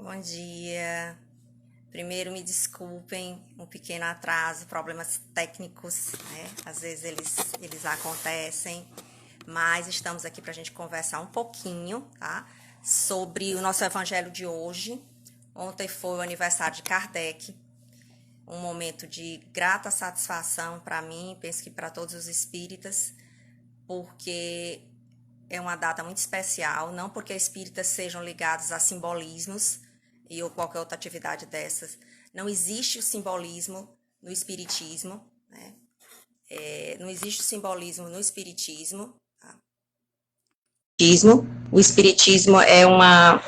Bom dia. Primeiro, me desculpem um pequeno atraso, problemas técnicos, né? Às vezes eles acontecem, mas estamos aqui para a gente conversar um pouquinho, tá? Sobre o nosso evangelho de hoje. Ontem foi o aniversário de Kardec, um momento de grata satisfação para mim, penso que para todos os espíritas, porque é uma data muito especial, não porque espíritas sejam ligados a simbolismos e ou qualquer outra atividade dessas. Não existe o simbolismo no espiritismo, né? Não existe o simbolismo no espiritismo. Tá? O espiritismo é uma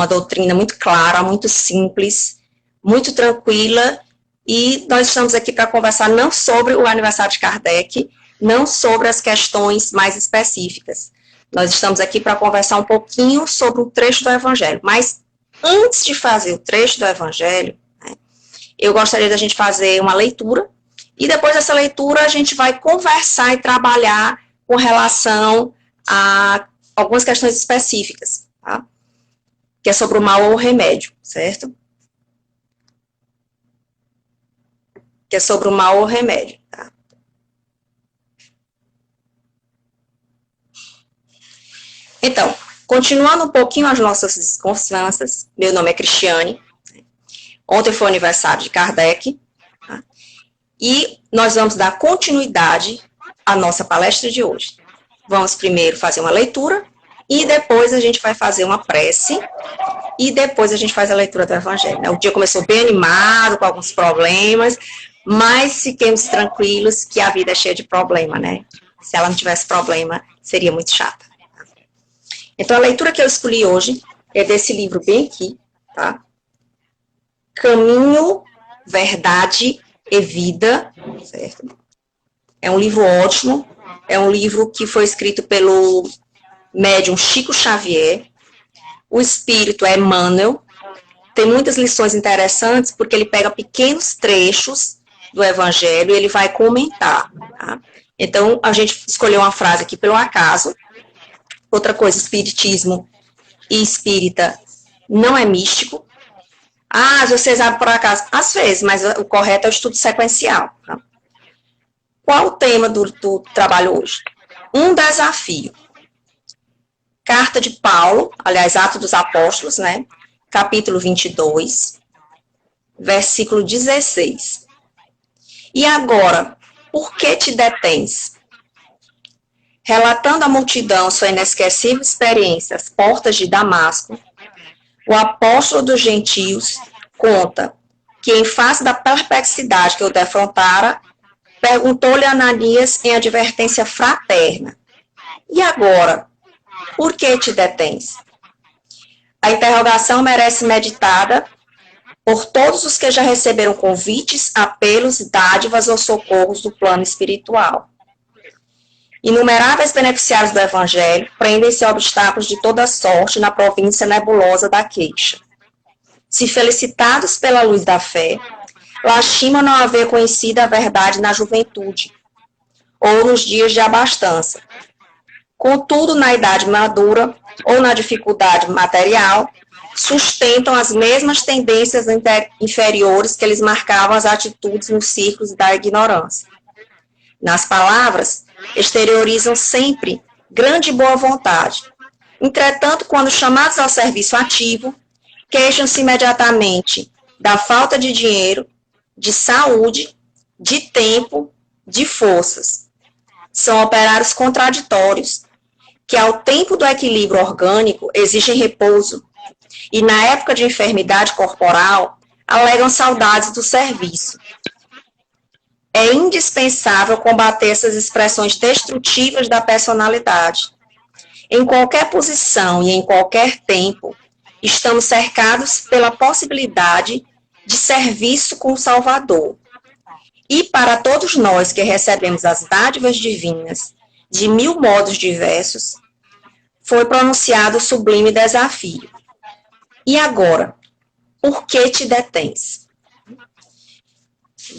doutrina muito clara, muito simples, muito tranquila, e nós estamos aqui para conversar não sobre o aniversário de Kardec, não sobre as questões mais específicas. Nós estamos aqui para conversar um pouquinho sobre o trecho do Evangelho. Mas, antes de fazer o trecho do Evangelho, né, eu gostaria da gente fazer uma leitura, e depois dessa leitura a gente vai conversar e trabalhar com relação a algumas questões específicas, tá? Que é sobre o mal ou o remédio, certo? Que é sobre o mal ou o remédio, tá? Então, continuando um pouquinho as nossas conversas, meu nome é Cristiane, ontem foi o aniversário de Kardec, tá? E nós vamos dar continuidade à nossa palestra de hoje. Vamos primeiro fazer uma leitura, e depois a gente vai fazer uma prece, e depois a gente faz a leitura do Evangelho. O dia começou bem animado, com alguns problemas, mas fiquemos tranquilos que a vida é cheia de problema, né? Se ela não tivesse problema, seria muito chata. Então, a leitura que eu escolhi hoje é desse livro bem aqui, tá? Caminho, Verdade e Vida, certo? É um livro ótimo, é um livro que foi escrito pelo médium Chico Xavier, o espírito é Emmanuel, tem muitas lições interessantes, porque ele pega pequenos trechos do Evangelho e ele vai comentar, tá? Então, a gente escolheu uma frase aqui pelo acaso. Outra coisa, espiritismo e espírita não é místico. Ah, você sabe por acaso? Às vezes, mas o correto é o estudo sequencial. Tá? Qual o tema do trabalho hoje? Um desafio. Carta de Paulo, aliás, Atos dos Apóstolos, né? Capítulo 22, versículo 16. E agora, por que te detens? Relatando à multidão sua inesquecível experiência às portas de Damasco, o apóstolo dos gentios conta que, em face da perplexidade que o defrontara, perguntou-lhe Ananias em advertência fraterna: E agora, por que te detens? A interrogação merece meditada por todos os que já receberam convites, apelos, dádivas ou socorros do plano espiritual. Inumeráveis beneficiários do Evangelho prendem-se a obstáculos de toda sorte na província nebulosa da queixa. Se felicitados pela luz da fé, lastimam não haver conhecido a verdade na juventude, ou nos dias de abastança. Contudo, na idade madura, ou na dificuldade material, sustentam as mesmas tendências inferiores que lhes marcavam as atitudes nos círculos da ignorância. Nas palavras, exteriorizam sempre grande boa vontade. Entretanto, quando chamados ao serviço ativo, queixam-se imediatamente da falta de dinheiro, de saúde, de tempo, de forças. São operários contraditórios, que ao tempo do equilíbrio orgânico exigem repouso, e na época de enfermidade corporal alegam saudades do serviço. É indispensável combater essas expressões destrutivas da personalidade. Em qualquer posição e em qualquer tempo, estamos cercados pela possibilidade de serviço com o Salvador. E para todos nós que recebemos as dádivas divinas de mil modos diversos, foi pronunciado o sublime desafio. E agora, por que te detens?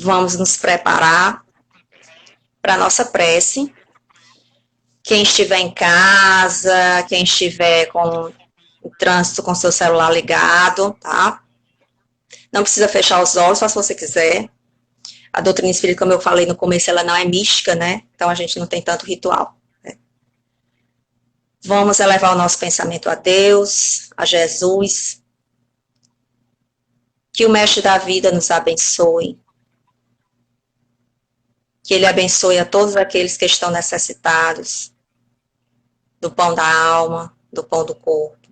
Vamos nos preparar para a nossa prece. Quem estiver em casa, quem estiver com em trânsito com seu celular ligado, tá? Não precisa fechar os olhos, só se você quiser. A doutrina espírita, como eu falei no começo, ela não é mística, né? Então a gente não tem tanto ritual. Né? Vamos elevar o nosso pensamento a Deus, a Jesus. Que o Mestre da Vida nos abençoe. Que Ele abençoe a todos aqueles que estão necessitados do pão da alma, do pão do corpo.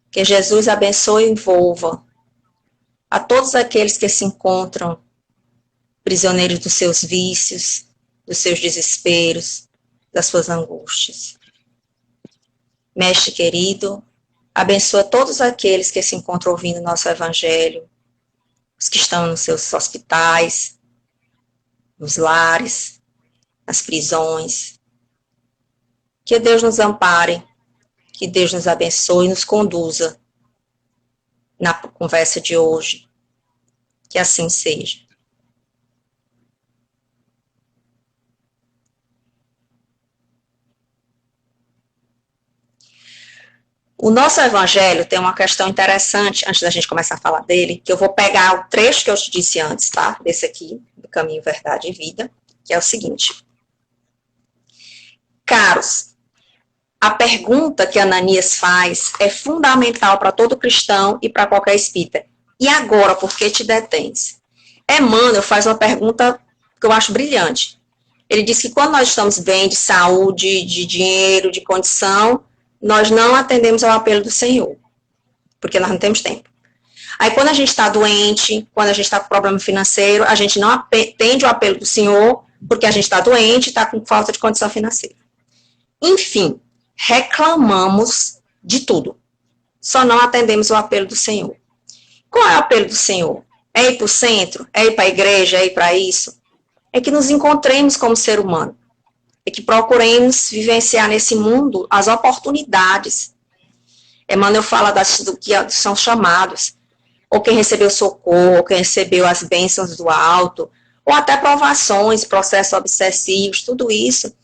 Que Jesus abençoe e envolva a todos aqueles que se encontram prisioneiros dos seus vícios, dos seus desesperos, das suas angústias. Mestre querido, abençoa todos aqueles que se encontram ouvindo nosso Evangelho, os que estão nos seus hospitais, nos lares, nas prisões. Que Deus nos ampare, que Deus nos abençoe e nos conduza na conversa de hoje. Que assim seja. O nosso evangelho tem uma questão interessante, antes da gente começar a falar dele, que eu vou pegar o trecho que eu te disse antes, tá? Desse aqui, do Caminho, Verdade e Vida, que é o seguinte. Caros, a pergunta que Ananias faz é fundamental para todo cristão e para qualquer espírita. E agora, por que te detens? Emmanuel faz uma pergunta que eu acho brilhante. Ele diz que quando nós estamos bem de saúde, de dinheiro, de condição, nós não atendemos ao apelo do Senhor, porque nós não temos tempo. Aí quando a gente está doente, quando a gente está com problema financeiro, a gente não atende o apelo do Senhor, porque a gente está doente e está com falta de condição financeira. Enfim, reclamamos de tudo, só não atendemos o apelo do Senhor. Qual é o apelo do Senhor? É ir para o centro? É ir para a igreja? É ir para isso? É que nos encontremos como ser humano. É que procuremos vivenciar nesse mundo as oportunidades. Emmanuel fala do que são chamados. Ou quem recebeu socorro, ou quem recebeu as bênçãos do alto, ou até provações, processos obsessivos, tudo isso.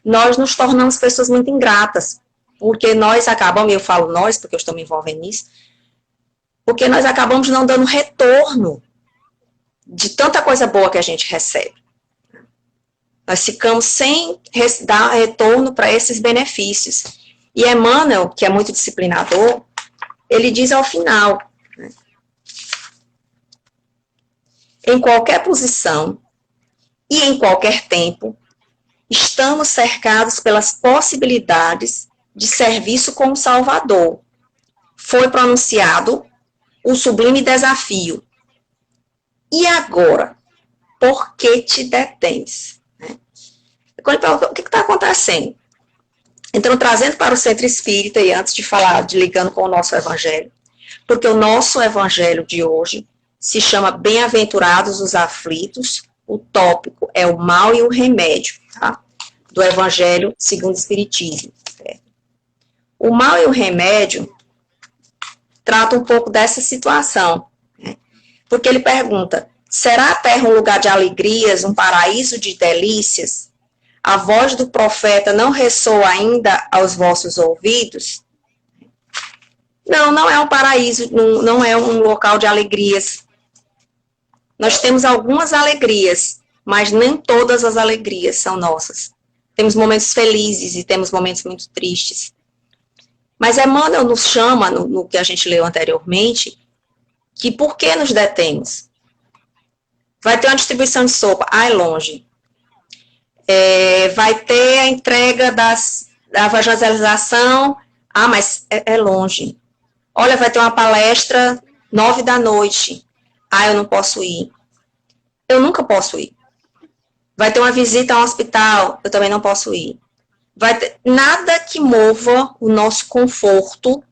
Nós nos tornamos pessoas muito ingratas. Porque nós acabamos, eu falo nós, porque eu estou me envolvendo nisso, porque nós acabamos não dando retorno de tanta coisa boa que a gente recebe. Nós ficamos sem dar retorno para esses benefícios. E Emmanuel, que é muito disciplinador, ele diz ao final, né, em qualquer posição e em qualquer tempo, estamos cercados pelas possibilidades de serviço com o Salvador. Foi pronunciado o sublime desafio. E agora, por que te detens? O que está acontecendo? Então, trazendo para o centro espírita, e antes de falar, ligando com o nosso evangelho, porque o nosso evangelho de hoje se chama Bem-aventurados os aflitos, o tópico é o mal e o remédio, tá? Do evangelho segundo o Espiritismo. Certo? O mal e o remédio tratam um pouco dessa situação, né? Porque ele pergunta, será a terra um lugar de alegrias, um paraíso de delícias? A voz do profeta não ressoa ainda aos vossos ouvidos? Não, não é um paraíso, não é um local de alegrias. Nós temos algumas alegrias, mas nem todas as alegrias são nossas. Temos momentos felizes e temos momentos muito tristes. Mas Emmanuel nos chama, no que a gente leu anteriormente, que por que nos detemos? Vai ter uma distribuição de sopa, é longe. Vai ter a entrega da evangelização, mas é longe. Olha, vai ter uma palestra 9 da noite, eu não posso ir. Eu nunca posso ir. Vai ter uma visita a um hospital, eu também não posso ir. Vai ter nada que mova o nosso conforto,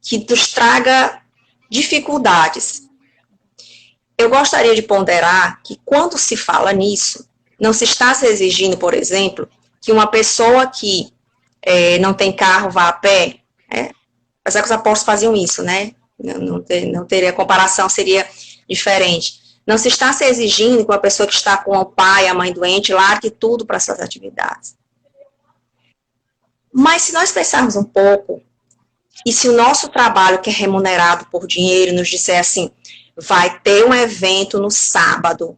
que nos traga dificuldades. Eu gostaria de ponderar que quando se fala nisso, não se está se exigindo, por exemplo, que uma pessoa que não tem carro vá a pé, apesar que os apóstolos faziam isso, né? Não teria comparação, seria diferente. Não se está se exigindo que uma pessoa que está com o pai, a mãe doente, largue tudo para suas atividades. Mas se nós pensarmos um pouco, e se o nosso trabalho, que é remunerado por dinheiro, nos disser assim, vai ter um evento no sábado,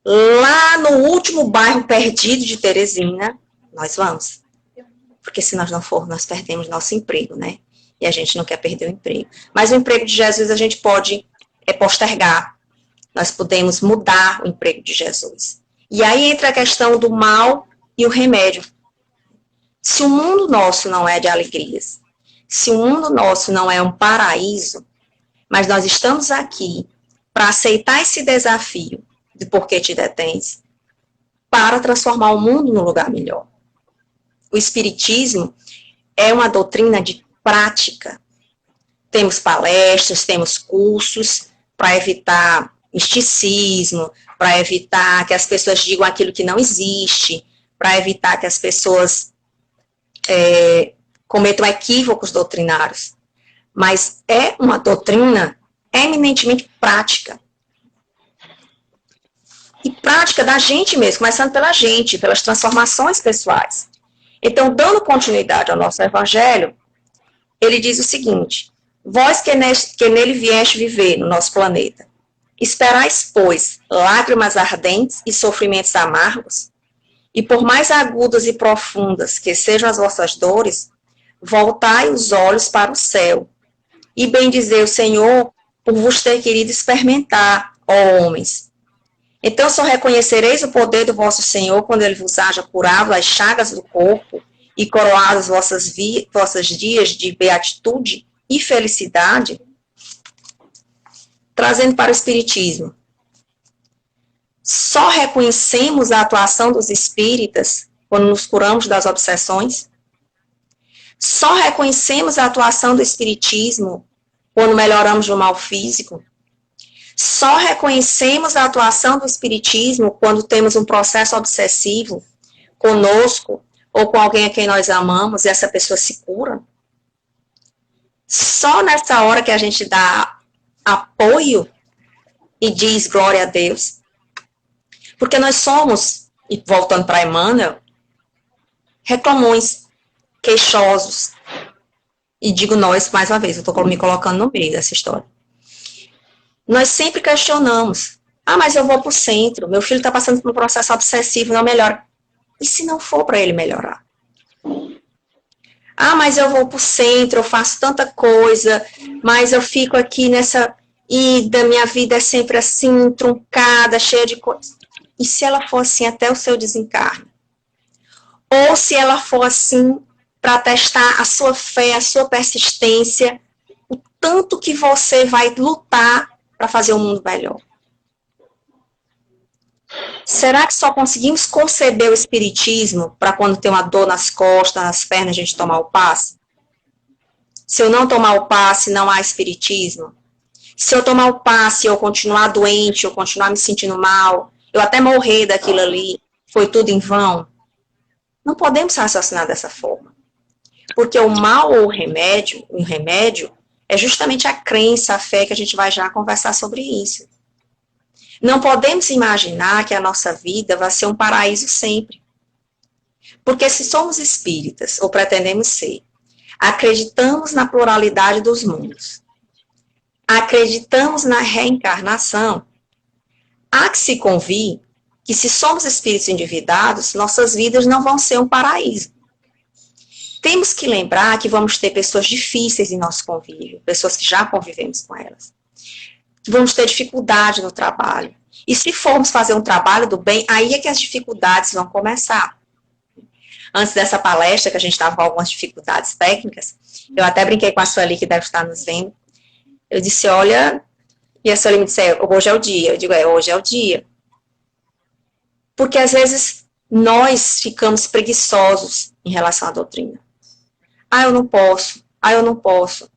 lá no último bairro perdido de Teresina, nós vamos. Porque se nós não formos, nós perdemos nosso emprego, né? E a gente não quer perder o emprego. Mas o emprego de Jesus a gente pode postergar. Nós podemos mudar o emprego de Jesus. E aí entra a questão do mal e o remédio. Se o mundo nosso não é de alegrias, se o mundo nosso não é um paraíso, mas nós estamos aqui para aceitar esse desafio de por que te detens, para transformar o mundo num lugar melhor. O Espiritismo é uma doutrina de prática. Temos palestras, temos cursos para evitar misticismo, para evitar que as pessoas digam aquilo que não existe, para evitar que as pessoas cometam equívocos doutrinários. Mas é uma doutrina eminentemente prática. E prática da gente mesmo, começando pela gente, pelas transformações pessoais. Então, dando continuidade ao nosso evangelho, ele diz o seguinte: vós que nele vieste viver no nosso planeta, esperais, pois, lágrimas ardentes e sofrimentos amargos, e por mais agudas e profundas que sejam as vossas dores, voltai os olhos para o céu, e bendizei o Senhor por vos ter querido experimentar, ó homens. Então só reconhecereis o poder do vosso Senhor quando ele vos haja curado as chagas do corpo e coroado os vossos dias de beatitude e felicidade. Trazendo para o Espiritismo. Só reconhecemos a atuação dos espíritas quando nos curamos das obsessões? Só reconhecemos a atuação do Espiritismo quando melhoramos do mal físico? Só reconhecemos a atuação do Espiritismo quando temos um processo obsessivo conosco ou com alguém a quem nós amamos e essa pessoa se cura? Só nessa hora que a gente dá apoio e diz glória a Deus? Porque nós somos, e voltando para Emmanuel, reclamões, queixosos. E digo nós, mais uma vez, eu estou me colocando no meio dessa história. Nós sempre questionamos. Ah, mas eu vou para o centro, meu filho está passando por um processo obsessivo, não melhora. E se não for para ele melhorar? Ah, mas eu vou para o centro, eu faço tanta coisa, mas eu fico aqui nessa ida, minha vida é sempre assim, truncada, cheia de coisas. E se ela for assim até o seu desencarne? Ou se ela for assim para testar a sua fé, a sua persistência, o tanto que você vai lutar para fazer um mundo melhor. Será que só conseguimos conceber o espiritismo para quando tem uma dor nas costas, nas pernas, a gente tomar o passe? Se eu não tomar o passe, não há espiritismo? Se eu tomar o passe e eu continuar doente, eu continuar me sentindo mal, eu até morrer daquilo ali, foi tudo em vão? Não podemos raciocinar dessa forma. Porque o mal ou o remédio é justamente a crença, a fé, que a gente vai já conversar sobre isso. Não podemos imaginar que a nossa vida vai ser um paraíso sempre. Porque se somos espíritas, ou pretendemos ser, acreditamos na pluralidade dos mundos, acreditamos na reencarnação, há que se convir que se somos espíritos endividados, nossas vidas não vão ser um paraíso. Temos que lembrar que vamos ter pessoas difíceis em nosso convívio, pessoas que já convivemos com elas. Vamos ter dificuldade no trabalho. E se formos fazer um trabalho do bem, aí é que as dificuldades vão começar. Antes dessa palestra, que a gente estava com algumas dificuldades técnicas, eu até brinquei com a Sueli, que deve estar nos vendo. Eu disse, olha, e a Sueli me disse, hoje é o dia. Eu digo, hoje é o dia. Porque às vezes nós ficamos preguiçosos em relação à doutrina. Ah, eu não posso. Ah, eu não posso.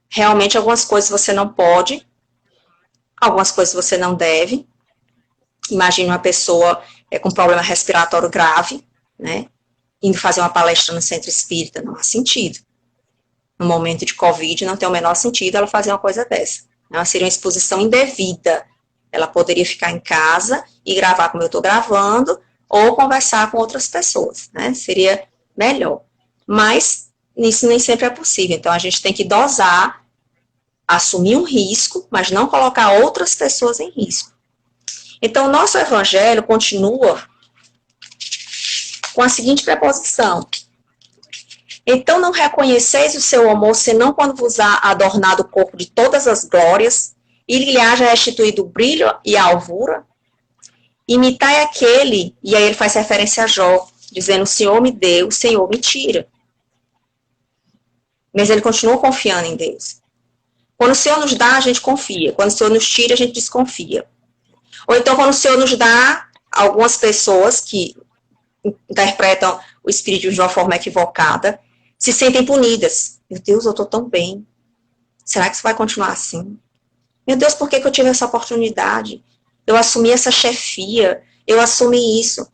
Realmente, algumas coisas você não pode, algumas coisas você não deve. Imagine uma pessoa com problema respiratório grave, né? Indo fazer uma palestra no centro espírita, não há sentido. No momento de Covid, não tem o menor sentido ela fazer uma coisa dessa. Ela seria uma exposição indevida. Ela poderia ficar em casa e gravar como eu estou gravando, ou conversar com outras pessoas, né? Seria melhor. Mas isso nem sempre é possível. Então, a gente tem que dosar, assumir um risco, mas não colocar outras pessoas em risco. Então, o nosso evangelho continua com a seguinte preposição. Então, não reconheceis o seu amor, senão quando vos há adornado o corpo de todas as glórias, e lhe haja restituído o brilho e a alvura. Imitai aquele, e aí ele faz referência a Jó, dizendo, o Senhor me deu, o Senhor me tira. Mas ele continua confiando em Deus. Quando o Senhor nos dá, a gente confia. Quando o Senhor nos tira, a gente desconfia. Ou então, quando o Senhor nos dá, algumas pessoas que interpretam o Espírito de uma forma equivocada, se sentem punidas. Meu Deus, eu estou tão bem. Será que isso vai continuar assim? Meu Deus, por que eu tive essa oportunidade? Eu assumi essa chefia, eu assumi isso.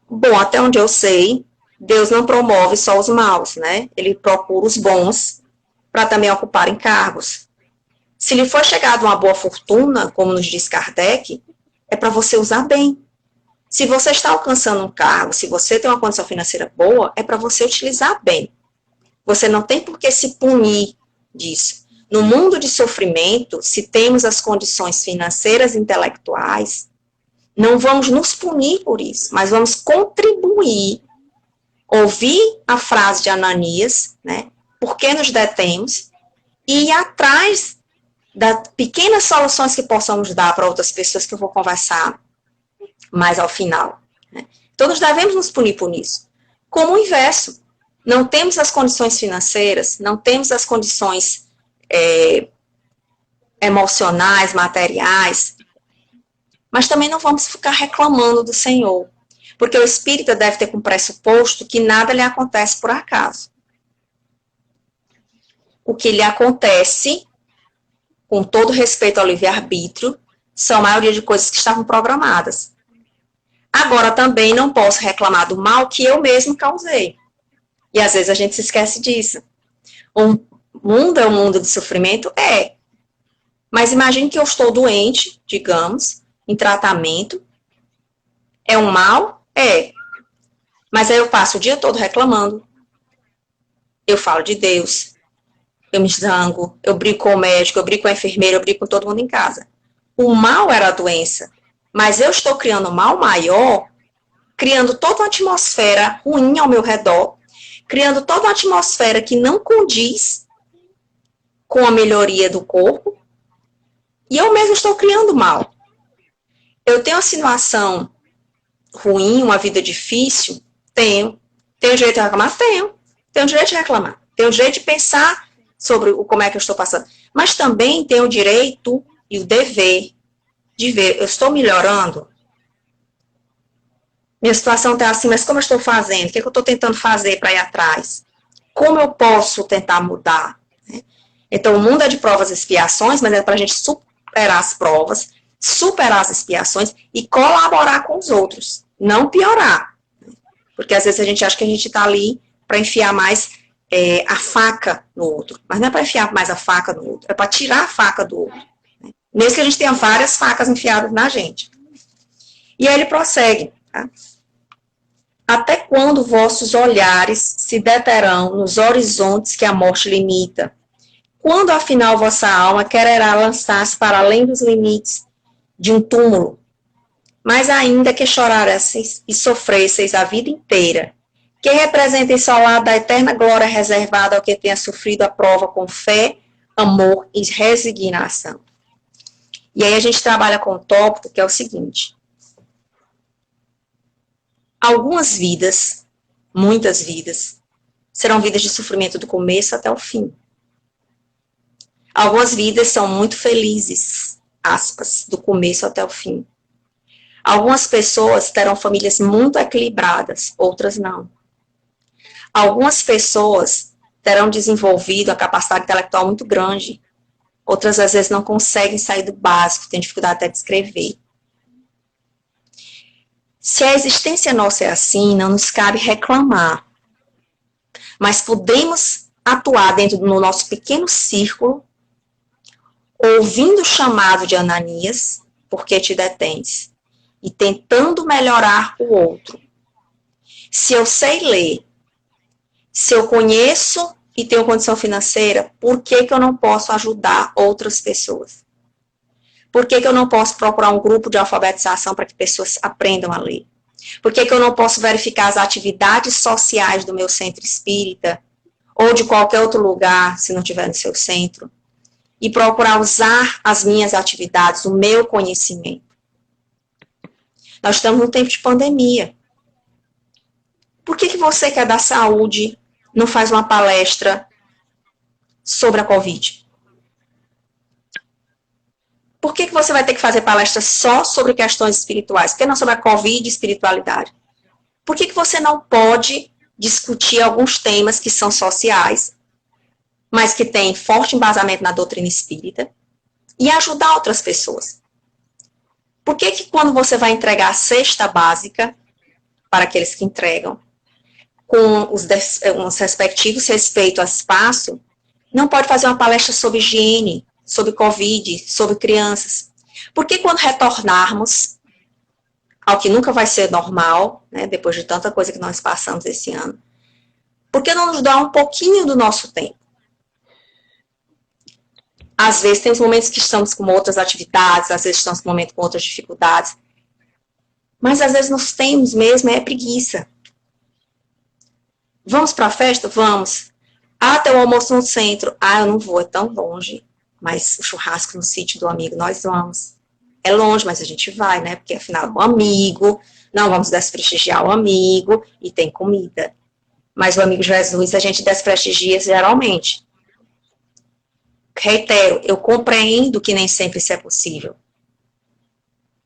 Bom, até onde eu sei, Deus não promove só os maus, né? Ele procura os bons para também ocuparem cargos. Se lhe for chegado uma boa fortuna, como nos diz Kardec, é para você usar bem. Se você está alcançando um cargo, se você tem uma condição financeira boa, é para você utilizar bem. Você não tem por que se punir disso. No mundo de sofrimento, se temos as condições financeiras e intelectuais, não vamos nos punir por isso, mas vamos contribuir, ouvir a frase de Ananias, né? Por que nos detemos? E ir atrás das pequenas soluções que possamos dar para outras pessoas que eu vou conversar mais ao final. Né? Então, nós devemos nos punir por isso. Como o inverso. Não temos as condições financeiras, não temos as condições emocionais, materiais, mas também não vamos ficar reclamando do Senhor, porque o espírita deve ter como pressuposto que nada lhe acontece por acaso. O que lhe acontece, com todo respeito ao livre-arbítrio, são a maioria de coisas que estavam programadas. Agora, também não posso reclamar do mal que eu mesmo causei. E às vezes a gente se esquece disso. O mundo é um mundo de sofrimento? É. Mas imagine que eu estou doente, digamos, em tratamento. É um mal? É. Mas aí eu passo o dia todo reclamando. Eu falo de Deus. Eu me zango. Eu brigo com o médico, eu brigo com a enfermeira, eu brigo com todo mundo em casa. O mal era a doença. Mas eu estou criando um mal maior, criando toda uma atmosfera ruim ao meu redor, criando toda uma atmosfera que não condiz com a melhoria do corpo, e eu mesmo estou criando mal. Eu tenho uma situação ruim, uma vida difícil? Tenho. Tenho direito de reclamar? Tenho. Tenho direito de reclamar. Tenho direito de pensar sobre como é que eu estou passando. Mas também tenho o direito e o dever de ver, eu estou melhorando? Minha situação está assim, mas como eu estou fazendo? O que eu estou tentando fazer para ir atrás? Como eu posso tentar mudar? Então, o mundo é de provas e expiações, mas é para a gente superar as provas, superar as expiações e colaborar com os outros, não piorar. Porque às vezes a gente acha que a gente está ali para enfiar mais a faca no outro. Mas não é para enfiar mais a faca no outro, é para tirar a faca do outro. Mesmo que a gente tenha várias facas enfiadas na gente. E aí ele prossegue. Tá? Até quando vossos olhares se deterão nos horizontes que a morte limita? Quando, afinal, vossa alma quererá lançar-se para além dos limites de um túmulo? Mas ainda que chorasseis e sofresseis a vida inteira, que representem só lá da eterna glória reservada ao que tenha sofrido a prova com fé, amor e resignação. E aí a gente trabalha com um tópico que é o seguinte. Algumas vidas, muitas vidas, serão vidas de sofrimento do começo até o fim. Algumas vidas são muito felizes, aspas, do começo até o fim. Algumas pessoas terão famílias muito equilibradas, outras não. Algumas pessoas terão desenvolvido a capacidade intelectual muito grande, outras às vezes não conseguem sair do básico, têm dificuldade até de escrever. Se a existência nossa é assim, não nos cabe reclamar. Mas podemos atuar dentro do nosso pequeno círculo, ouvindo o chamado de Ananias, porque te detens, e tentando melhorar o outro. Se eu sei ler, Se eu conheço e tenho condição financeira, por que que eu não posso ajudar outras pessoas? Por que que eu não posso procurar um grupo de alfabetização para que pessoas aprendam a ler? Por que que eu não posso verificar as atividades sociais do meu centro espírita ou de qualquer outro lugar, se não tiver no seu centro, e procurar usar as minhas atividades, o meu conhecimento? Nós estamos num tempo de pandemia. Por que que você que é da saúde não faz uma palestra sobre a Covid? Por que que você vai ter que fazer palestra só sobre questões espirituais? Por que não sobre a Covid e espiritualidade? Por que que você não pode discutir alguns temas que são sociais, mas que têm forte embasamento na doutrina espírita, e ajudar outras pessoas? Por que que quando você vai entregar a cesta básica para aqueles que entregam, com os respectivos respeito ao espaço, não pode fazer uma palestra sobre higiene, sobre Covid, sobre crianças? Porque quando retornarmos ao que nunca vai ser normal, né, depois de tanta coisa que nós passamos esse ano, por que não nos dar um pouquinho do nosso tempo? Às vezes tem os momentos que estamos com outras atividades, às vezes estamos com momentos com outras dificuldades, mas às vezes nós temos mesmo preguiça. Vamos para a festa? Vamos. Ah, tem o almoço no centro. Ah, eu não vou, é tão longe. Mas o churrasco no sítio do amigo, nós vamos. É longe, mas a gente vai, né? Porque afinal é um amigo, não vamos desprestigiar o amigo e tem comida. Mas o amigo Jesus a gente desprestigia geralmente. Reitero, eu compreendo que nem sempre isso é possível.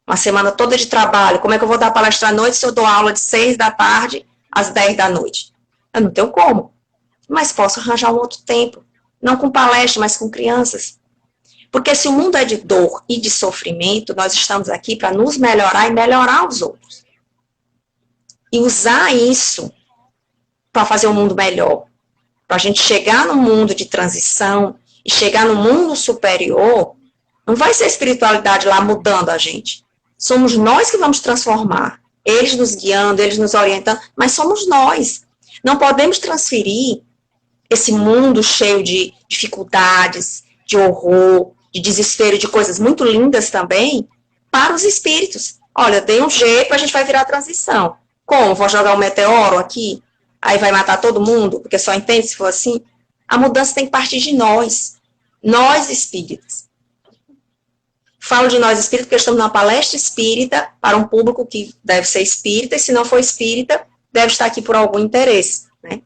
Uma semana toda de trabalho, como é que eu vou dar palestra à noite se eu dou aula de 6 da tarde às 10 da noite? Eu não tenho como, mas posso arranjar um outro tempo. Não com palestra, mas com crianças. Porque se o mundo é de dor e de sofrimento, nós estamos aqui para nos melhorar e melhorar os outros. E usar isso para fazer um mundo melhor. Para a gente chegar no mundo de transição e chegar no mundo superior, não vai ser a espiritualidade lá mudando a gente. Somos nós que vamos transformar. Eles nos guiando, eles nos orientando, mas somos nós. Não podemos transferir esse mundo cheio de dificuldades, de horror, de desespero, de coisas muito lindas também, para os espíritos. Olha, dei um jeito, a gente vai virar a transição. Como? Vou jogar um meteoro aqui? Aí vai matar todo mundo? Porque só entende se for assim? A mudança tem que partir de nós. Nós espíritas. Falo de nós espíritas porque estamos numa palestra espírita para um público que deve ser espírita, e se não for espírita, deve estar aqui por algum interesse, né?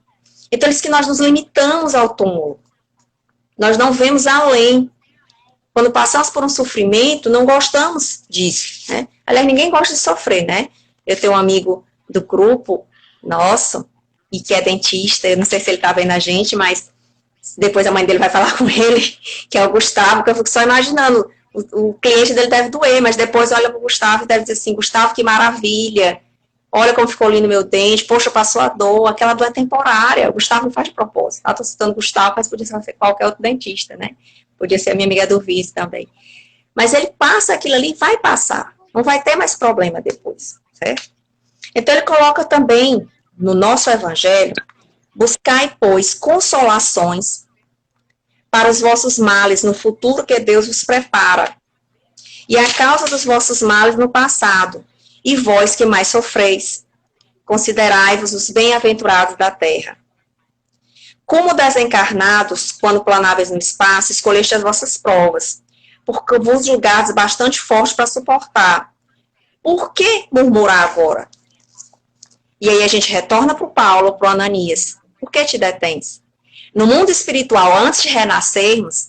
Então, é isso que nós nos limitamos ao túmulo. Nós não vemos além. Quando passamos por um sofrimento, não gostamos disso, né? Aliás, ninguém gosta de sofrer, né? Eu tenho um amigo do grupo, nosso, e que é dentista, eu não sei se ele tá vendo a gente, mas depois a mãe dele vai falar com ele, que é o Gustavo, que eu fico só imaginando, o cliente dele deve doer, mas depois olha pro Gustavo e deve dizer assim, Gustavo, que maravilha, olha como ficou lindo meu dente, poxa, passou a dor, aquela dor é temporária, o Gustavo não faz de propósito, tá? Tô citando o Gustavo, mas podia ser qualquer outro dentista, né? Podia ser a minha amiga do Vice também. Mas ele passa aquilo ali e vai passar, não vai ter mais problema depois, certo? Então ele coloca também, no nosso evangelho, buscai, pois, consolações para os vossos males no futuro que Deus vos prepara, e a causa dos vossos males no passado, e vós que mais sofreis, considerai-vos os bem-aventurados da terra. Como desencarnados, quando planáveis no espaço, escolheste as vossas provas, porque vos julgados bastante fortes para suportar. Por que murmurar agora? E aí a gente retorna para o Paulo, para o Ananias. Por que te detens? No mundo espiritual, antes de renascermos,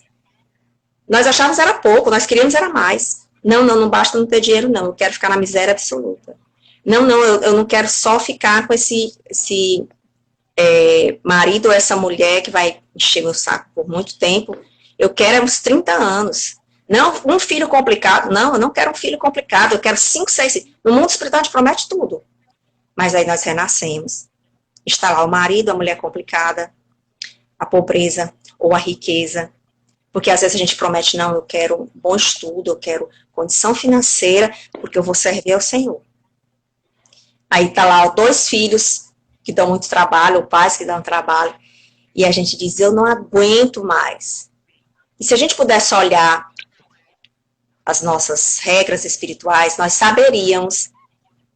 nós achávamos era pouco, nós queríamos era mais. Não basta não ter dinheiro, não. Eu quero ficar na miséria absoluta. Não, eu não quero só ficar com esse marido ou essa mulher que vai encher meu saco por muito tempo. Eu quero uns 30 anos. Não, um filho complicado. Não, eu não quero um filho complicado. Eu quero 5, 6. No mundo espiritual a gente promete tudo. Mas aí nós renascemos. Está lá o marido, a mulher complicada, a pobreza ou a riqueza. Porque às vezes a gente promete, não, eu quero bom estudo, eu quero condição financeira, porque eu vou servir ao Senhor. Aí tá lá 2 filhos que dão muito trabalho, ou pais que dão trabalho, e a gente diz, eu não aguento mais. E se a gente pudesse olhar as nossas regras espirituais, nós saberíamos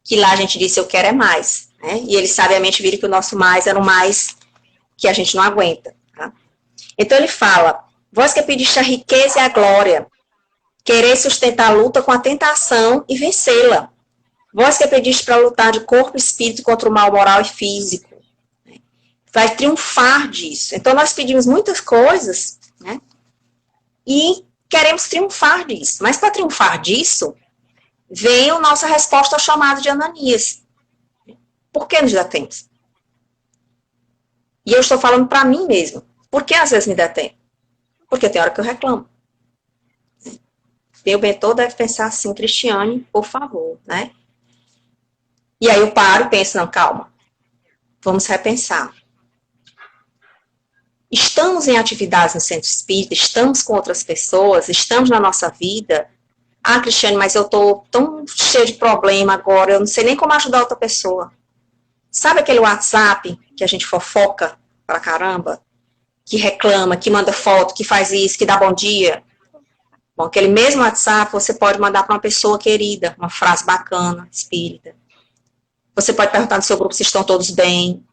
que lá a gente disse, eu quero é mais. Né? E eles sabiamente viram que o nosso mais era o mais que a gente não aguenta. Tá? Então ele fala, vós que pediste a riqueza e a glória, querer sustentar a luta com a tentação e vencê-la. Vós que pediste para lutar de corpo e espírito contra o mal moral e físico. Vai triunfar disso. Então nós pedimos muitas coisas, né? E queremos triunfar disso. Mas para triunfar disso, vem a nossa resposta ao chamado de Ananias. Por que nos detemos? E eu estou falando para mim mesmo. Por que às vezes me detém? Porque tem hora que eu reclamo. E o Bentor deve pensar assim, Cristiane, por favor, né? E aí eu paro e penso, não, calma. Vamos repensar. Estamos em atividades no centro espírita, estamos com outras pessoas, estamos na nossa vida. Ah, Cristiane, mas eu estou tão cheio de problema agora, eu não sei nem como ajudar outra pessoa. Sabe aquele WhatsApp que a gente fofoca pra caramba? Que reclama, que manda foto, que faz isso, que dá bom dia? Bom, aquele mesmo WhatsApp você pode mandar para uma pessoa querida, uma frase bacana, espírita. Você pode perguntar no seu grupo se estão todos bem.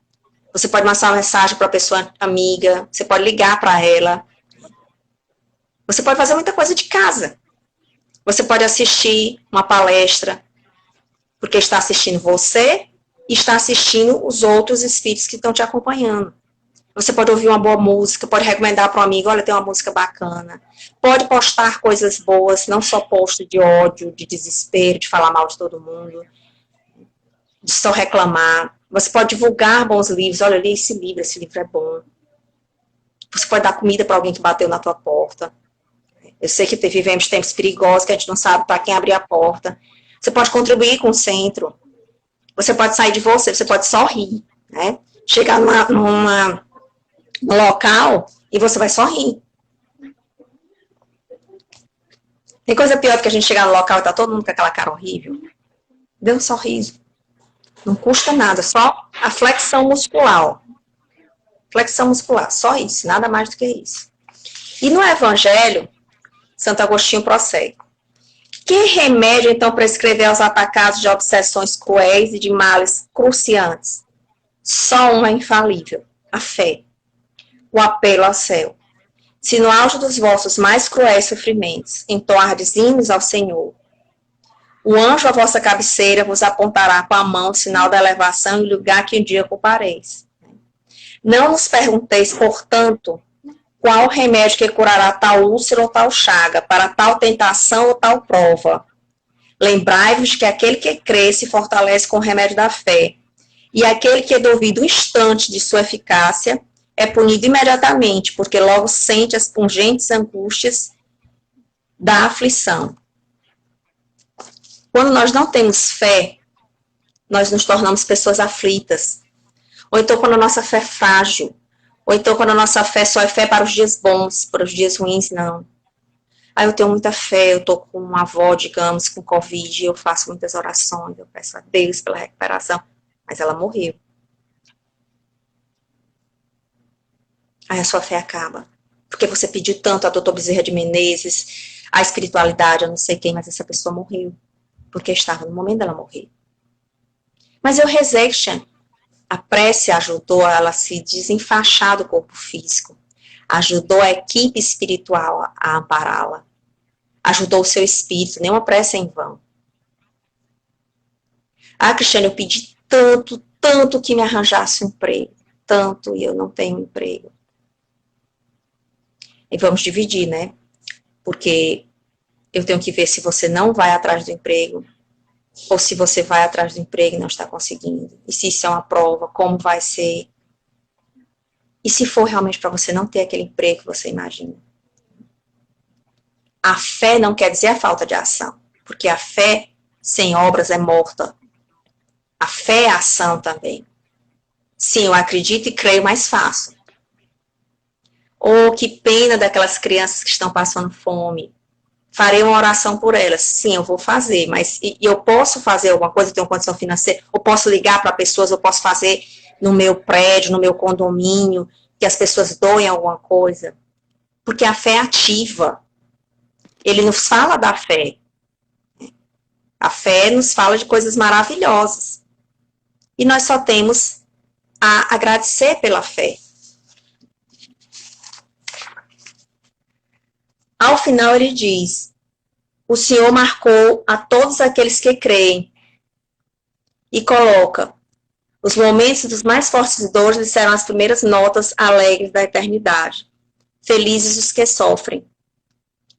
Você pode mandar uma mensagem para a pessoa amiga. Você pode ligar para ela. Você pode fazer muita coisa de casa. Você pode assistir uma palestra, porque está assistindo você e está assistindo os outros espíritos que estão te acompanhando. Você pode ouvir uma boa música, pode recomendar para um amigo, olha, tem uma música bacana. Pode postar coisas boas, não só post de ódio, de desespero, de falar mal de todo mundo, de só reclamar. Você pode divulgar bons livros, olha, li esse livro é bom. Você pode dar comida para alguém que bateu na tua porta. Eu sei que vivemos tempos perigosos, que a gente não sabe para quem abrir a porta. Você pode contribuir com o centro. Você pode sair de você pode sorrir, né? Chegar num local e você vai sorrir. Tem coisa pior do que a gente chegar no local e tá todo mundo com aquela cara horrível. Dê um sorriso. Não custa nada, só a flexão muscular. Flexão muscular, só isso, nada mais do que isso. E no Evangelho, Santo Agostinho prossegue. Que remédio, então, prescrever aos atacados de obsessões cruéis e de males cruciantes? Só uma infalível, a fé. O apelo ao céu. Se no auge dos vossos mais cruéis sofrimentos entoardes hinos ao Senhor, o anjo à vossa cabeceira vos apontará com a mão o sinal da elevação e lugar que um dia ocupareis. Não nos pergunteis, portanto, qual o remédio que curará tal úlcera ou tal chaga, para tal tentação ou tal prova. Lembrai-vos que aquele que crê se fortalece com o remédio da fé, e aquele que duvida um instante de sua eficácia é punido imediatamente, porque logo sente as pungentes angústias da aflição. Quando nós não temos fé, nós nos tornamos pessoas aflitas. Ou então quando a nossa fé é frágil. Ou então quando a nossa fé só é fé para os dias bons, para os dias ruins, não. Aí eu tenho muita fé, eu estou com uma avó, digamos, com Covid, eu faço muitas orações, eu peço a Deus pela recuperação. Mas ela morreu. Aí a sua fé acaba. Porque você pediu tanto a doutor Bezerra de Menezes, a espiritualidade, eu não sei quem, mas essa pessoa morreu. Porque estava no momento dela morrer. Mas eu rezei, a prece ajudou ela a se desenfaixar do corpo físico. Ajudou a equipe espiritual a ampará-la. Ajudou o seu espírito, nenhuma prece é em vão. Ah, Cristiane, eu pedi tanto que me arranjasse um emprego. Tanto, e eu não tenho emprego. E vamos dividir, né? Porque eu tenho que ver se você não vai atrás do emprego, ou se você vai atrás do emprego e não está conseguindo. E se isso é uma prova, como vai ser? E se for realmente para você não ter aquele emprego que você imagina? A fé não quer dizer a falta de ação, porque a fé sem obras é morta. A fé é ação também. Sim, eu acredito e creio, mais fácil. Oh, que pena daquelas crianças que estão passando fome. Farei uma oração por elas. Sim, eu vou fazer, mas eu posso fazer alguma coisa, eu tenho condição financeira, eu posso ligar para pessoas, eu posso fazer no meu prédio, no meu condomínio, que as pessoas doem alguma coisa? Porque a fé é ativa. Ele nos fala da fé. A fé nos fala de coisas maravilhosas. E nós só temos a agradecer pela fé. Ao final ele diz: o Senhor marcou a todos aqueles que creem. E coloca: os momentos dos mais fortes dores serão as primeiras notas alegres da eternidade. Felizes os que sofrem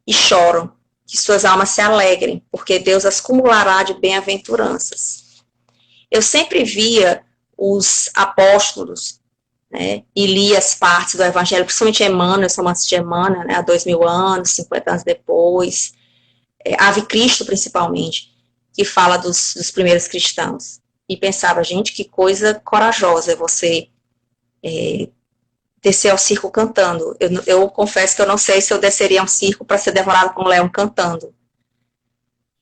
e choram, que suas almas se alegrem, porque Deus as cumulará de bem-aventuranças. Eu sempre via os apóstolos, né, e lia as partes do Evangelho, principalmente Emmanuel, eu sou uma de Emmanuel, né, há 2000 anos, 50 anos depois, Ave Cristo principalmente, que fala dos primeiros cristãos. E pensava, gente, que coisa corajosa é você descer ao circo cantando. Eu confesso que eu não sei se eu desceria a um circo para ser devorado por um leão cantando.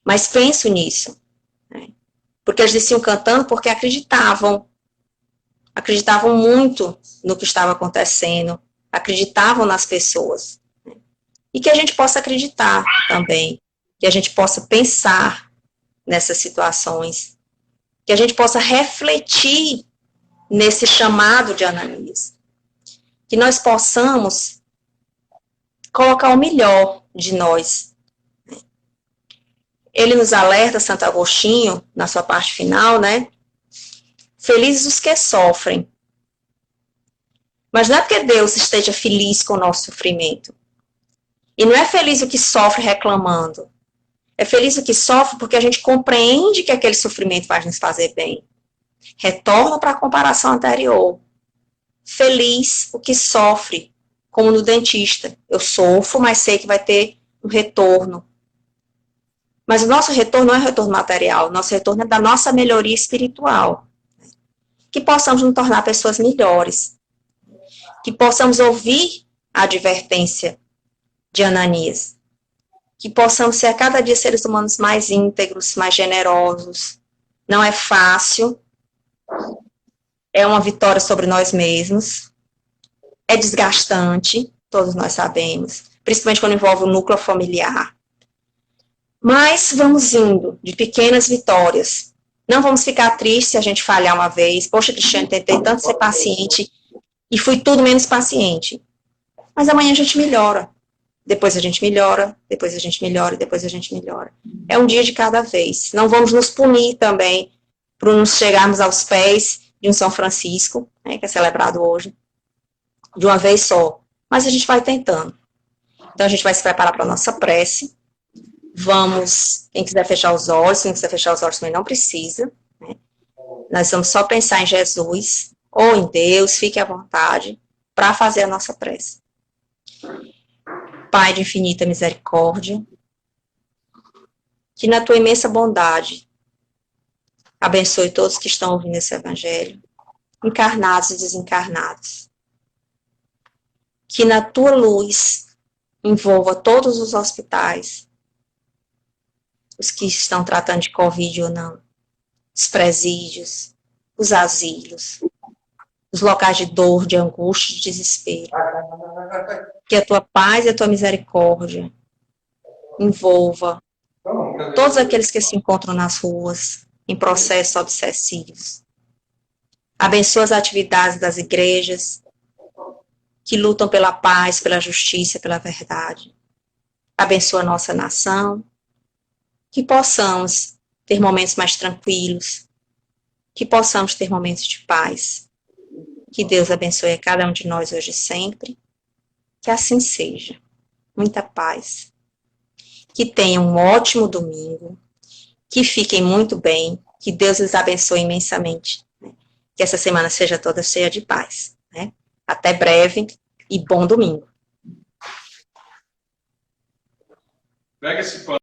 Mas penso nisso. Né? Porque eles desciam cantando porque acreditavam. Acreditavam muito no que estava acontecendo. Acreditavam nas pessoas. Né? E que a gente possa acreditar também. Que a gente possa pensar nessas situações. Que a gente possa refletir nesse chamado de Ananias. Que nós possamos colocar o melhor de nós. Ele nos alerta, Santo Agostinho, na sua parte final, né? Felizes os que sofrem. Mas não é porque Deus esteja feliz com o nosso sofrimento. E não é feliz o que sofre reclamando. É feliz o que sofre porque a gente compreende que aquele sofrimento vai nos fazer bem. Retorno para a comparação anterior. Feliz o que sofre, como no dentista. Eu sofro, mas sei que vai ter um retorno. Mas o nosso retorno não é retorno material, o nosso retorno é da nossa melhoria espiritual. Que possamos nos tornar pessoas melhores. Que possamos ouvir a advertência de Ananias. Que possamos ser a cada dia seres humanos mais íntegros, mais generosos. Não é fácil. É uma vitória sobre nós mesmos. É desgastante, todos nós sabemos. Principalmente quando envolve o núcleo familiar. Mas vamos indo, de pequenas vitórias. Não vamos ficar tristes se a gente falhar uma vez. Poxa, Cristiane, tentei tanto ser paciente e fui tudo menos paciente. Mas amanhã a gente melhora. Depois a gente melhora, depois a gente melhora, depois a gente melhora. É um dia de cada vez. Não vamos nos punir também por nos chegarmos aos pés de um São Francisco, né, que é celebrado hoje, de uma vez só. Mas a gente vai tentando. Então a gente vai se preparar para a nossa prece. Vamos, quem quiser fechar os olhos, quem quiser fechar os olhos também não precisa. Né? Nós vamos só pensar em Jesus ou em Deus, fique à vontade, para fazer a nossa prece. Pai de infinita misericórdia, que na tua imensa bondade abençoe todos que estão ouvindo esse evangelho, encarnados e desencarnados. Que na tua luz envolva todos os hospitais, os que estão tratando de Covid ou não, os presídios, os asilos, os locais de dor, de angústia, de desespero. Que a tua paz e a tua misericórdia envolva todos aqueles que se encontram nas ruas, em processos obsessivos. Abençoa as atividades das igrejas que lutam pela paz, pela justiça, pela verdade. Abençoa a nossa nação, que possamos ter momentos mais tranquilos, que possamos ter momentos de paz. Que Deus abençoe a cada um de nós hoje e sempre. Que assim seja. Muita paz. Que tenham um ótimo domingo. Que fiquem muito bem. Que Deus os abençoe imensamente. Né? Que essa semana seja toda cheia de paz. Né? Até breve e bom domingo. Pega esse pano.